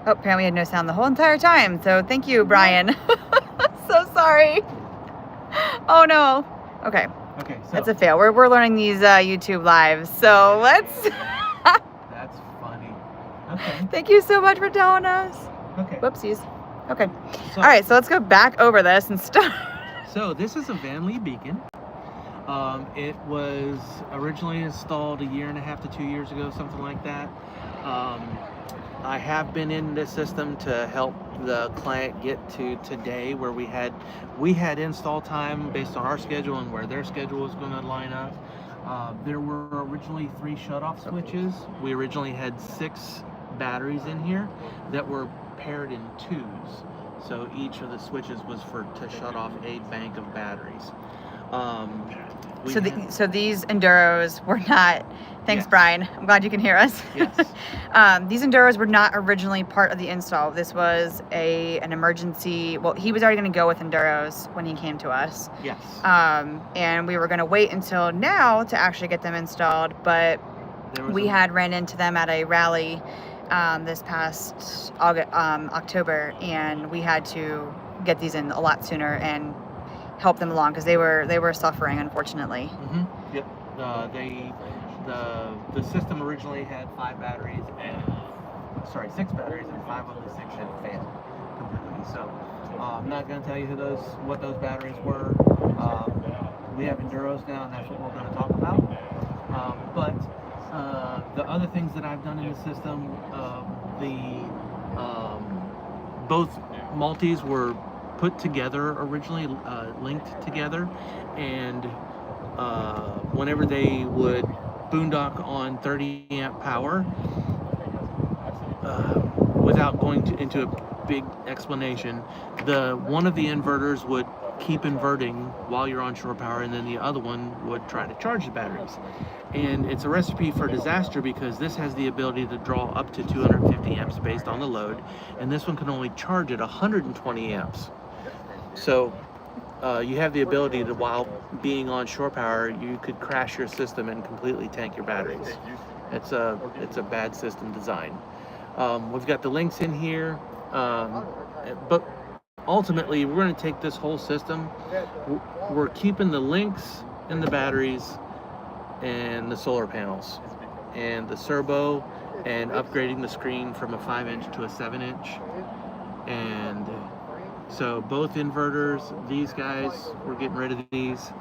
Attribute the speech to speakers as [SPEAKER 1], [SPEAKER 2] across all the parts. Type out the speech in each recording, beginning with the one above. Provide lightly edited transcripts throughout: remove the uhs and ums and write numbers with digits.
[SPEAKER 1] Oh, apparently we had no sound the whole entire time. So thank you, Brian. So sorry. Oh no. Okay.
[SPEAKER 2] Okay, so
[SPEAKER 1] that's a fail. We're learning these YouTube lives. So let's.
[SPEAKER 2] That's funny. Okay.
[SPEAKER 1] Thank you so much for telling us.
[SPEAKER 2] Okay.
[SPEAKER 1] Whoopsies. Okay.
[SPEAKER 2] So,
[SPEAKER 1] all right. So let's go back over this and start.
[SPEAKER 2] So this is a VanLeigh Beacon. It was originally installed 1.5 to 2 years ago, something like that. I have been in this system to help the client get to today, where we had install time based on our schedule and where their schedule was going to line up. There were originally 3 shutoff switches. We originally had 6 batteries in here that were paired in 2s. So each of the switches was to shut off a bank of batteries.
[SPEAKER 1] So these Enduros were not. Thanks,
[SPEAKER 2] yes.
[SPEAKER 1] Brian. I'm glad you can hear us.
[SPEAKER 2] Yes.
[SPEAKER 1] These Enduros were not originally part of the install. This was an emergency. Well, he was already going to go with Enduros when he came to us.
[SPEAKER 2] Yes.
[SPEAKER 1] And we were going to wait until now to actually get them installed, but we had ran into them at a rally this past October, and we had to get these in a lot sooner and help them along because they were suffering, unfortunately.
[SPEAKER 2] Mm-hmm. Yep. The system originally had 6 batteries, and 5 of the 6 had failed completely. So I'm not going to tell you what those batteries were. We have Enduros now, and that's what we're going to talk about. But the other things that I've done in the system, both multis were put together originally, linked together, and whenever they would boondock on 30 amp power, without going into a big explanation, one of the inverters would keep inverting while you're on shore power, and then the other one would try to charge the batteries. And it's a recipe for disaster because this has the ability to draw up to 250 amps based on the load, and this one can only charge at 120 amps. So you have the ability to, while being on shore power, you could crash your system and completely tank your batteries. It's a bad system design. We've got the links in here, but ultimately we're going to take this whole system. We're keeping the links and the batteries and the solar panels and the servo, and upgrading the screen from a 5-inch to a 7-inch. And so both inverters, these guys, we're getting rid of these.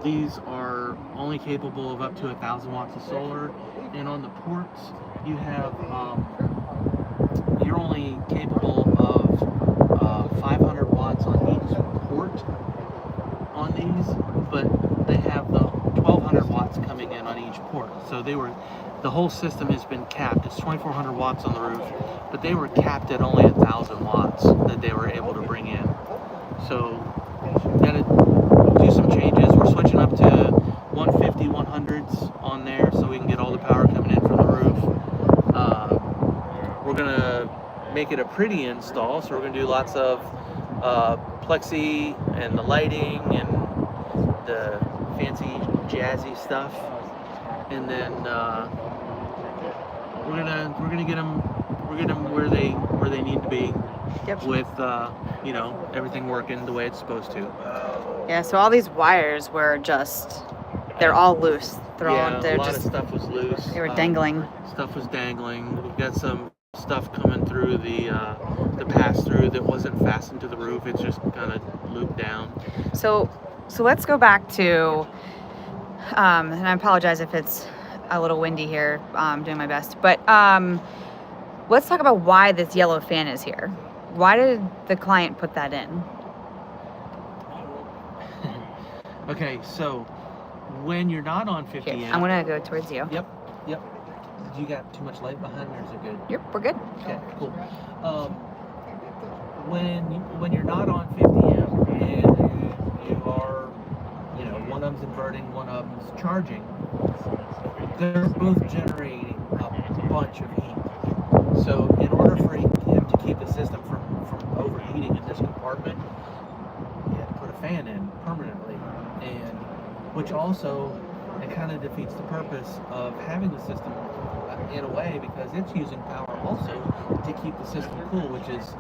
[SPEAKER 2] These are only capable of up to 1,000 watts of solar, and on the ports you have you're only capable of 500 watts on each port on these, but they have the 1,200 watts coming in on each port. So the whole system has been capped. It's 2,400 watts on the roof, but they were capped at only 1,000 watts that they were able to bring in. So gotta do some changes. We're switching up to 150, 100s on there so we can get all the power coming in from the roof. We're gonna make it a pretty install, so we're gonna do lots of plexi and the lighting and the fancy jazzy stuff, and then we're gonna get them where they need to be.
[SPEAKER 1] Yep.
[SPEAKER 2] With everything working the way it's supposed to.
[SPEAKER 1] Yeah, so all these wires were they're all loose.
[SPEAKER 2] A lot of stuff was loose.
[SPEAKER 1] They were dangling.
[SPEAKER 2] Stuff was dangling. We've got some stuff coming through the pass-through that wasn't fastened to the roof. It's just kind of looped down.
[SPEAKER 1] So let's go back to, and I apologize if it's a little windy here. I'm doing my best. But let's talk about why this yellow fan is here. Why did the client put that in?
[SPEAKER 2] Okay, so when you're not on 50 amp...
[SPEAKER 1] I'm going to go towards you.
[SPEAKER 2] Yep. You got too much light behind me, or is it good?
[SPEAKER 1] Yep, we're good.
[SPEAKER 2] Okay, cool. When you're not on 50 amp and you are, one of them's inverting, one of them's charging, they're both generating a bunch of heat. So in order for him to keep the system from overheating in this compartment, you have to put a fan in permanently, and which also it kind of defeats the purpose of having the system in a way, because it's using power also to keep the system cool, which is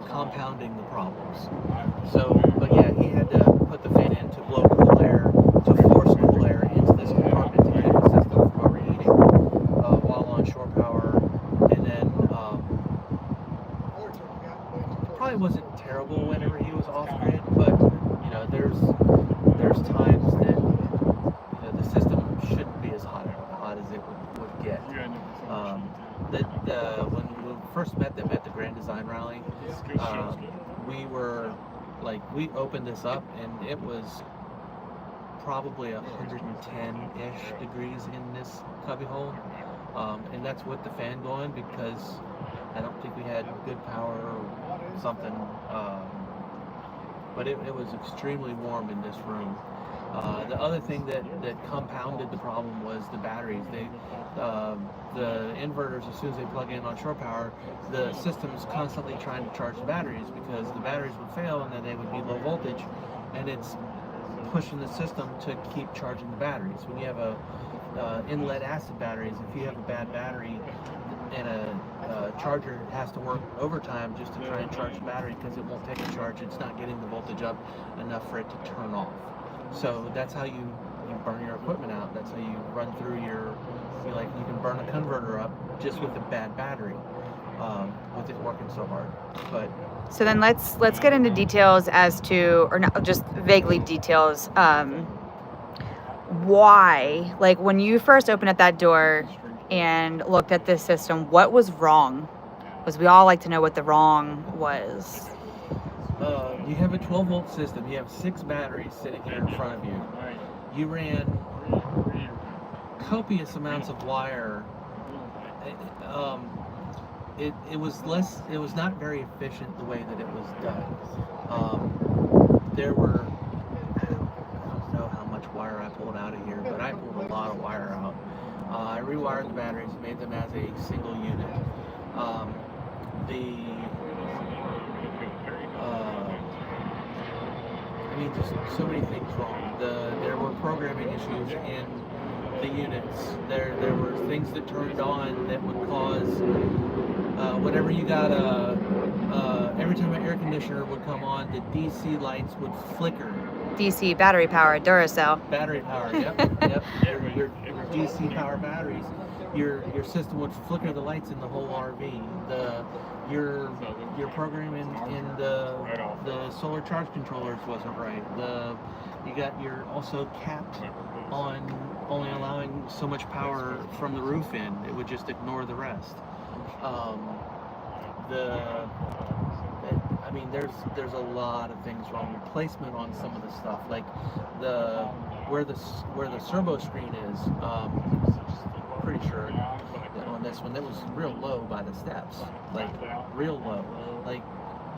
[SPEAKER 2] compounding the problems. So, but yeah, he had to put the fan in to blow cool air, to force cool air into this compartment to keep the system from overheating while on shore power. And then probably wasn't terrible whenever he was off grid, but you know, there's times that the system shouldn't be as hot as it would get. When we first met them at the Grand Design Rally, we opened this up and it was probably 110-ish degrees in this cubbyhole, and that's with the fan going, because I don't think we had good power or something, but it was extremely warm in this room. The other thing that compounded the problem was the batteries. The inverters, as soon as they plug in on shore power, the system is constantly trying to charge the batteries, because the batteries would fail and then they would be low voltage, and it's pushing the system to keep charging the batteries. When you have in-lead acid batteries, if you have a bad battery and a charger has to work overtime just to try and charge the battery because it won't take a charge, it's not getting the voltage up enough for it to turn off. So that's how you burn your equipment out. That's how you run through you can burn a converter up just with a bad battery, with it working so hard. But
[SPEAKER 1] so then let's get into details as to, or not just vaguely details, why, like when you first opened up that door and looked at this system, what was wrong? Because we all like to know what the wrong was.
[SPEAKER 2] You have a 12-volt system. You have 6 batteries sitting here in front of you. You ran copious amounts of wire. It was not very efficient the way that it was done. There were, I don't know how much wire I pulled out of here, but I pulled a lot of wire out. I rewired the batteries, made them as a single unit. Just so many things wrong. There were programming issues in the units. There were things that turned on that would cause, whenever you got every time an air conditioner would come on, the DC lights would flicker.
[SPEAKER 1] DC battery power, Duracell.
[SPEAKER 2] Battery power, yep. Your DC power batteries. Your system would flicker the lights in the whole RV. Your programming in the solar charge controllers wasn't right. You're also capped on only allowing so much power from the roof in. It would just ignore the rest. There's a lot of things wrong. Placement on some of the stuff, like where the servo screen is. Pretty sure that on this one, that was real low by the steps, like real low. Like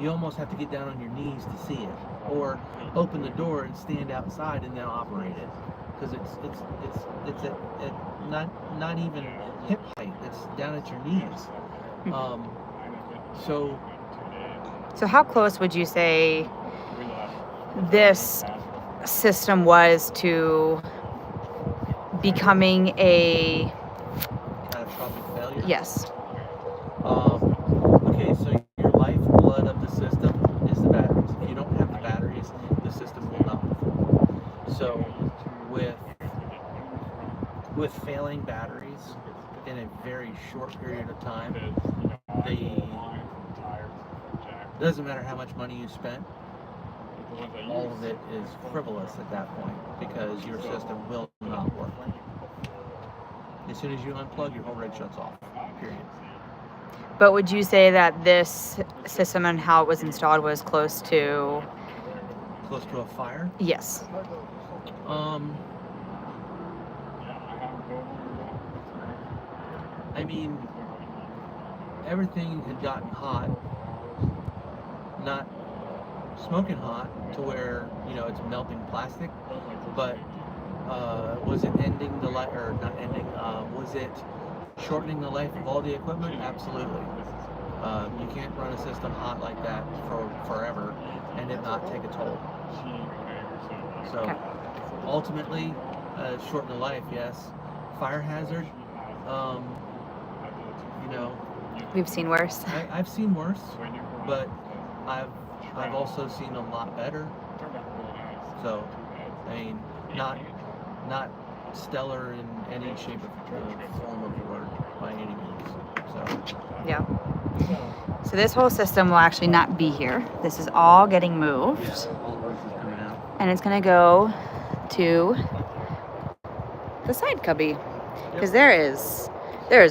[SPEAKER 2] you almost have to get down on your knees to see it, or open the door and stand outside and then operate it, because it's at not even hip height. It's down at your knees.
[SPEAKER 1] So how close would you say this system was to becoming a
[SPEAKER 2] catastrophic failure?
[SPEAKER 1] Yes.
[SPEAKER 2] Okay, so your lifeblood of the system is the batteries. If you don't have the batteries, the system will not perform. So with failing batteries in a very short period of time, doesn't matter how much money you spent, all of it is frivolous at that point, because your system will not work. As soon as you unplug, your whole rig shuts off, period.
[SPEAKER 1] But would you say that this system and how it was installed was close to
[SPEAKER 2] a fire?
[SPEAKER 1] Yes.
[SPEAKER 2] Everything had gotten hot, not smoking hot to where it's melting plastic, but was it ending the life, or not ending? Was it shortening the life of all the equipment? Absolutely. You can't run a system hot like that for forever and it not take a toll. So ultimately, shorten the life, yes. Fire hazard, You know,
[SPEAKER 1] We've seen worse.
[SPEAKER 2] I've seen worse, but I've also seen a lot better. So, I mean, not stellar in any shape or form of the word by any means. So
[SPEAKER 1] Yeah. So this whole system will actually not be here. This is all getting moved.
[SPEAKER 2] all of this is coming out.
[SPEAKER 1] And it's going to go to the side cubby. Because there is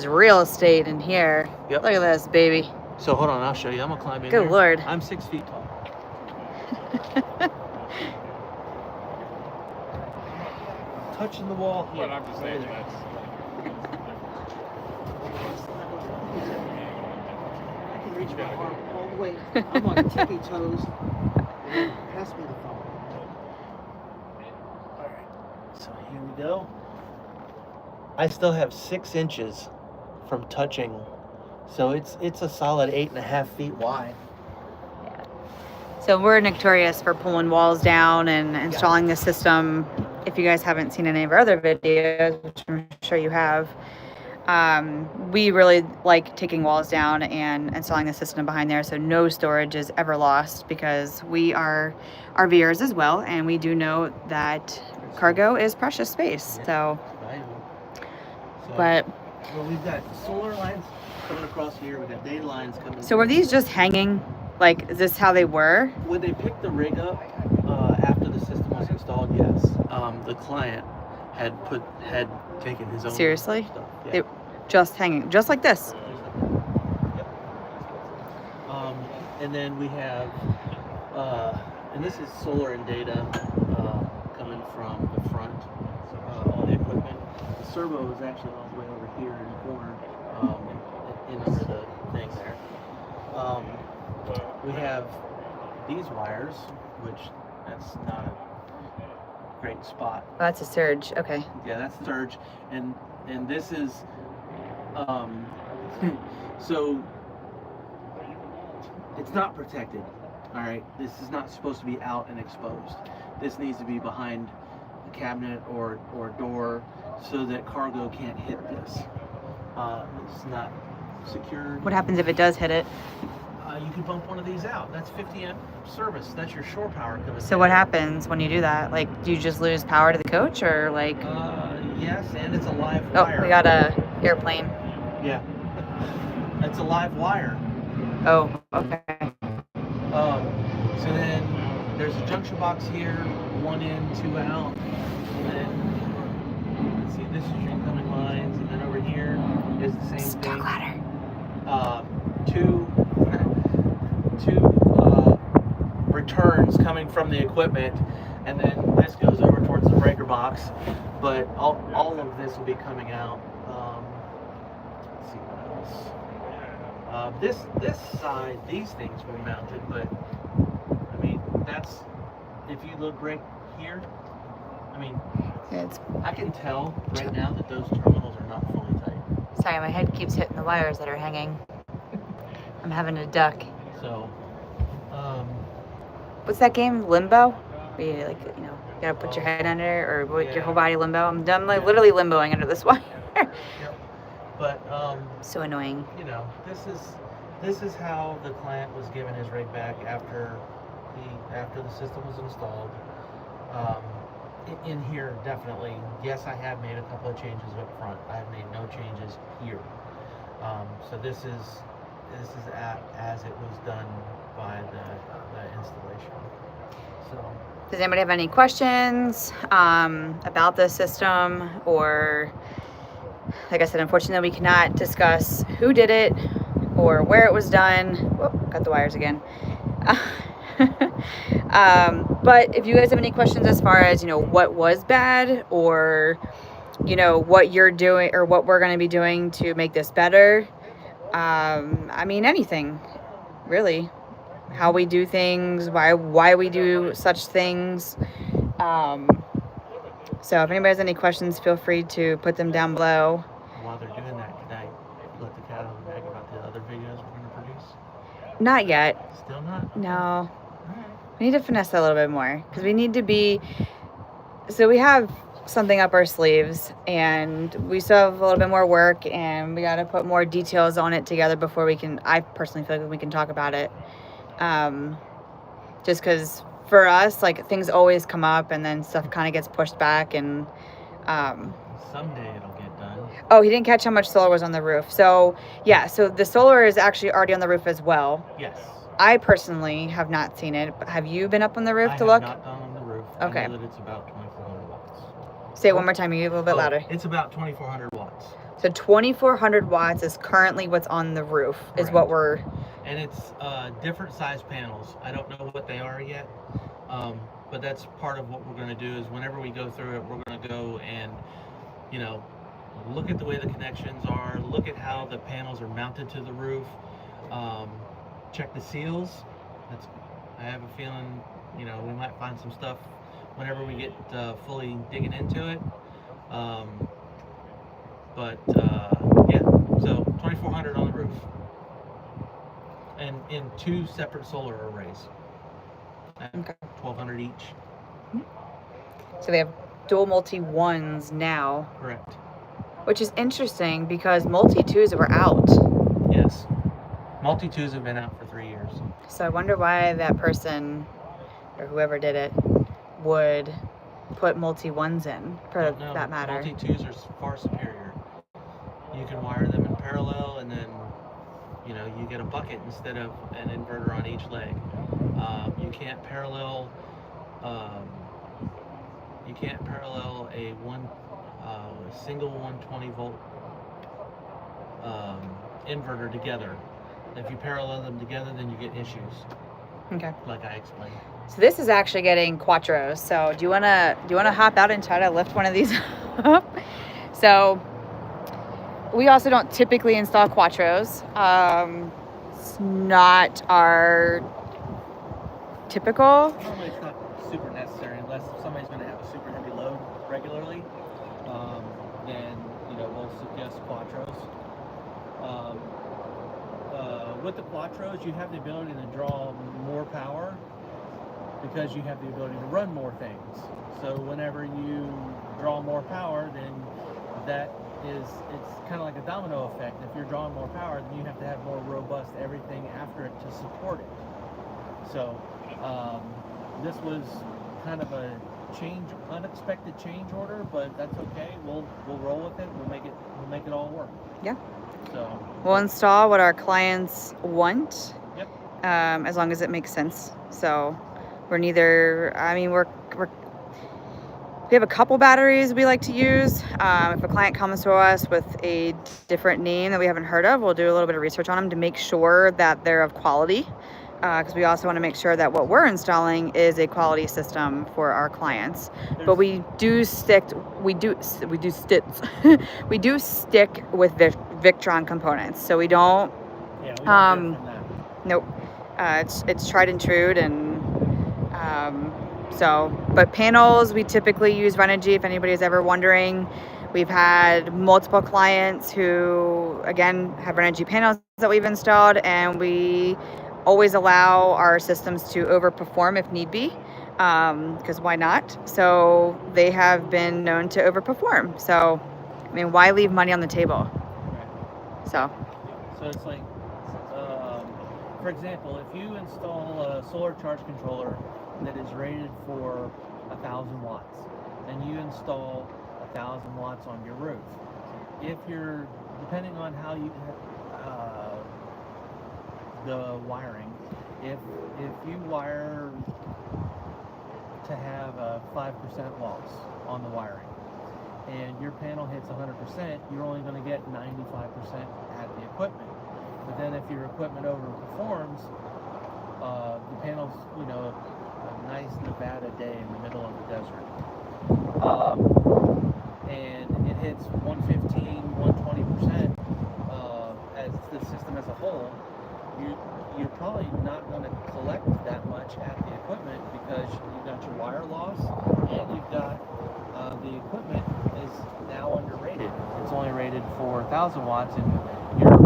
[SPEAKER 1] real estate in here.
[SPEAKER 2] Yep.
[SPEAKER 1] Look at this, baby.
[SPEAKER 2] So hold on, I'll show you. I'm gonna climb in
[SPEAKER 1] Good
[SPEAKER 2] there.
[SPEAKER 1] Lord.
[SPEAKER 2] I'm 6 feet tall. Touching the wall here.
[SPEAKER 3] But I'm just saying that's.
[SPEAKER 4] I can reach my arm all the way. I'm on tippy toes. Pass me the phone.
[SPEAKER 2] Alright, so here we go. I still have 6 inches from touching, so it's a solid 8.5 feet wide.
[SPEAKER 1] So we're notorious for pulling walls down and installing the system. If you guys haven't seen any of our other videos, which I'm sure you have, we really like taking walls down and installing the system behind there, so no storage is ever lost, because we are RVers as well, and we do know that cargo is precious space. So, but
[SPEAKER 2] well, we've got solar lines coming across here. We've got data lines coming.
[SPEAKER 1] so were these just hanging? Like, is this how they were?
[SPEAKER 2] When they picked the rig up after the system was installed, yes. The client had taken his own
[SPEAKER 1] Seriously?
[SPEAKER 2] stuff. Yeah.
[SPEAKER 1] They just hanging, just like this.
[SPEAKER 2] Yep. And then we have, and this is solar and data coming from the front on the equipment. The servo is actually all the way over here in the corner, in under the thing there. We have these wires, which that's not a great spot.
[SPEAKER 1] Oh, that's a surge. Okay.
[SPEAKER 2] Yeah, that's surge, and this is so it's not protected. All right, this is not supposed to be out and exposed. This needs to be behind a cabinet or door so that cargo can't hit this. It's not secured.
[SPEAKER 1] What happens if it does hit it?
[SPEAKER 2] You can bump one of these out. That's 50 amp service. That's your shore power coming.
[SPEAKER 1] So what happens when you do that? Like, do you just lose power to the coach, or like?
[SPEAKER 2] Yes, and it's a live
[SPEAKER 1] Oh,
[SPEAKER 2] wire.
[SPEAKER 1] we got a airplane.
[SPEAKER 2] Yeah. It's a live wire.
[SPEAKER 1] Oh, okay.
[SPEAKER 2] So then there's a junction box here, 1 in, 2 out. And then let's see, this is your incoming lines, and then over here is the same thing.
[SPEAKER 1] ladder.
[SPEAKER 2] Two returns coming from the equipment, and then this goes over towards the breaker box. But all of this will be coming out. Let's see what else. This side, these things were mounted, but I mean, that's, if you look right here, I mean, I can tell right now that those terminals are not fully tight.
[SPEAKER 1] Sorry, my head keeps hitting the wires that are hanging. I'm having to duck.
[SPEAKER 2] So,
[SPEAKER 1] What's that game? Limbo? Where you, like, you know, you gotta put your head under, or put your whole body limbo. I'm done, like, literally limboing under this wire.
[SPEAKER 2] yep. But
[SPEAKER 1] So annoying.
[SPEAKER 2] you know, this is how the client was given his rig back after the system was installed. In here, definitely, yes, I have made a couple of changes up front. I have made no changes here. So this is as it was done by the installation. So.
[SPEAKER 1] Does anybody have any questions about the system? Or, like I said, unfortunately, we cannot discuss who did it or where it was done. Whoop, got the wires again. But if you guys have any questions as far as, you know, what was bad, or, you know, what you're doing or what we're going to be doing to make this better, I mean, anything, really. How we do things, why we do such things. So if anybody has any questions, feel free to put them down below.
[SPEAKER 2] While they're doing that, can I let the cat out of the bag about the other videos we're going to produce?
[SPEAKER 1] Not yet.
[SPEAKER 2] Still not?
[SPEAKER 1] No. We need to finesse that a little bit more, because we need to be, so we have something up our sleeves, and we still have a little bit more work, and we got to put more details on it together before we can. I personally feel like we can talk about it. Just because for us, like, things always come up, and then stuff kind of gets pushed back, and
[SPEAKER 2] Someday it'll get done.
[SPEAKER 1] oh, he didn't catch how much solar was on the roof. So yeah, so the solar is actually already on the roof as well.
[SPEAKER 2] Yes.
[SPEAKER 1] I personally have not seen it. But have you been up on the roof
[SPEAKER 2] I
[SPEAKER 1] to
[SPEAKER 2] have
[SPEAKER 1] look?
[SPEAKER 2] not gone on the roof.
[SPEAKER 1] Okay.
[SPEAKER 2] I know that it's about 2,400 watts.
[SPEAKER 1] Say it one more time. You a little bit louder.
[SPEAKER 2] It's about 2,400 watts.
[SPEAKER 1] So 2,400 watts is currently what's on the roof. Is
[SPEAKER 2] Correct.
[SPEAKER 1] what we're.
[SPEAKER 2] And it's different size panels. I don't know what they are yet, but that's part of what we're going to do. Is whenever we go through it, we're going to go and, you know, look at the way the connections are, look at how the panels are mounted to the roof, check the seals. I have a feeling, you know, we might find some stuff whenever we get fully digging into it. Yeah, so 2,400 on the roof, and in 2 separate solar arrays, at
[SPEAKER 1] Okay.
[SPEAKER 2] 1,200 each.
[SPEAKER 1] So they have dual multi ones now,
[SPEAKER 2] Correct.
[SPEAKER 1] which is interesting because multi twos were out.
[SPEAKER 2] Yes. Multi 2s have been out for 3 years.
[SPEAKER 1] So I wonder why that person or whoever did it would put multi ones in, for
[SPEAKER 2] Don't know.
[SPEAKER 1] that matter.
[SPEAKER 2] Multi 2s are far superior. You can wire them in parallel, and then, you know, you get a bucket instead of an inverter on each leg. You can't parallel. You can't parallel a single 120 volt inverter together. If you parallel them together, then you get issues,
[SPEAKER 1] Okay.
[SPEAKER 2] like I explained.
[SPEAKER 1] So this is actually getting quattros. So do you wanna hop out and try to lift one of these up? So we also don't typically install quattros. It's not our typical.
[SPEAKER 2] Normally it's not super necessary unless somebody's going to have a super heavy load regularly. Then, you know, we'll suggest quattros. With the quattros, you have the ability to draw more power because you have the ability to run more things. So whenever you draw more power, then it's kind of like a domino effect. If you're drawing more power, then you have to have more robust everything after it to support it. So this was kind of a unexpected change order, but that's okay. We'll roll with it. We'll make it all work.
[SPEAKER 1] Yeah.
[SPEAKER 2] So
[SPEAKER 1] We'll install what our clients want.
[SPEAKER 2] Yep.
[SPEAKER 1] As long as it makes sense. So we're neither. I mean, we have a couple batteries we like to use. If a client comes to us with a different name that we haven't heard of, we'll do a little bit of research on them to make sure that they're of quality. Because we also want to make sure that what we're installing is a quality system for our clients. But we do stick with Victron components. So we don't.
[SPEAKER 2] yeah, we don't get from that.
[SPEAKER 1] Nope. It's tried and true, and but panels we typically use Renogy. If anybody's ever wondering, we've had multiple clients who again have Renogy panels that we've installed, and we always allow our systems to overperform if need be, because why not? So they have been known to overperform. So I mean, why leave money on the table?
[SPEAKER 2] Right.
[SPEAKER 1] So
[SPEAKER 2] it's like, for example, if you install a solar charge controller that is rated for 1,000 watts, and you install 1,000 watts on your roof, if you're, depending on how you the wiring, if you wire to have a 5% loss on the wiring, and your panel hits 100%, you're only going to get 95% at the equipment. But then if your equipment overperforms, the panel's, you know, a nice Nevada day in the middle of the desert, and it hits 115, 120% as the system as a whole, you're probably not going to collect that much at the equipment because you've got your wire loss, and you've got the equipment is now underrated. It's only rated for 1,000 watts, and you're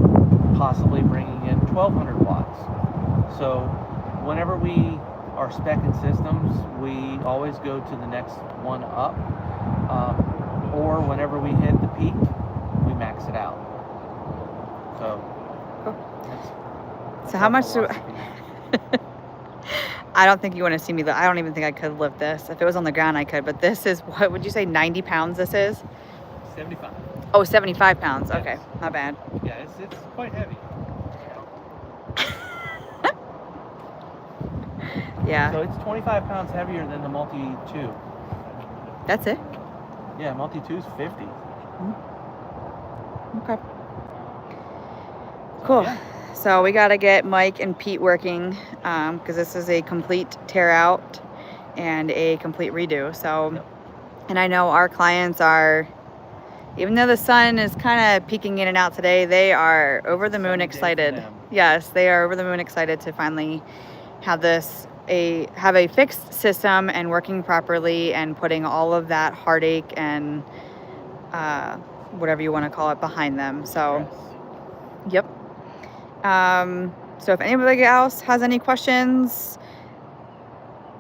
[SPEAKER 2] possibly bringing in 1,200 watts. So whenever we are speccing systems, we always go to the next one up. or whenever we hit the peak, we max it out. So,
[SPEAKER 1] So how much do I don't think you want to see me. I don't even think I could lift this. If it was on the ground, I could. But this is, what would you say, 90 pounds this is?
[SPEAKER 2] 75.
[SPEAKER 1] Oh, 75 pounds.
[SPEAKER 2] Yes.
[SPEAKER 1] Okay, not bad.
[SPEAKER 2] Yeah, it's quite heavy.
[SPEAKER 1] Yeah.
[SPEAKER 2] So it's 25 pounds heavier than the multi-2.
[SPEAKER 1] That's it?
[SPEAKER 2] Yeah, multi-2 is 50.
[SPEAKER 1] Okay. Cool.
[SPEAKER 2] Yeah.
[SPEAKER 1] So we got to get Mike and Pete working because this is a complete tear out and a complete redo. So,
[SPEAKER 2] Yep.
[SPEAKER 1] And I know our clients are, even though the sun is kind of peeking in and out today, they are over the moon
[SPEAKER 2] Sunny day for
[SPEAKER 1] excited.
[SPEAKER 2] them.
[SPEAKER 1] Yes, they are over the moon excited to finally have have a fixed system and working properly and putting all of that heartache and whatever you want to call it behind them. So,
[SPEAKER 2] Stress.
[SPEAKER 1] yep. So if anybody else has any questions,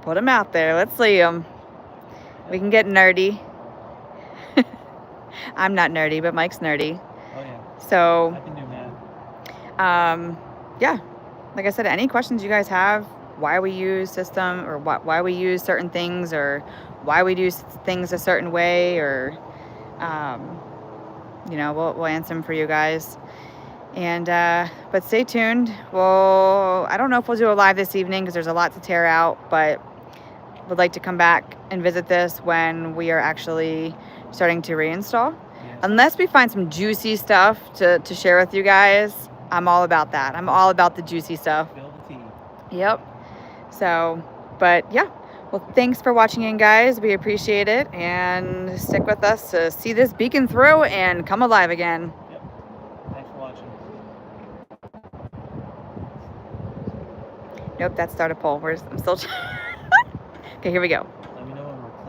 [SPEAKER 1] put them out there. Let's see them. We can get nerdy. I'm not nerdy, but Mike's nerdy.
[SPEAKER 2] Oh yeah.
[SPEAKER 1] So,
[SPEAKER 2] I can do math.
[SPEAKER 1] yeah, like I said, any questions you guys have, why we use system or why we use certain things or why we do things a certain way or, you know, we'll answer them for you guys. And, but stay tuned. I don't know if we'll do a live this evening because there's a lot to tear out, but would like to come back and visit this when we are actually starting to reinstall.
[SPEAKER 2] Yes.
[SPEAKER 1] Unless we find some juicy stuff to share with you guys, I'm all about that. I'm all about the juicy stuff.
[SPEAKER 2] Spill the tea.
[SPEAKER 1] Yep. So, but yeah. Well, thanks for watching in, guys. We appreciate it. And stick with us to see this beacon through and come alive again.
[SPEAKER 2] Yep. Thanks for watching.
[SPEAKER 1] Nope, that's start a poll. I'm still... Okay, here we go.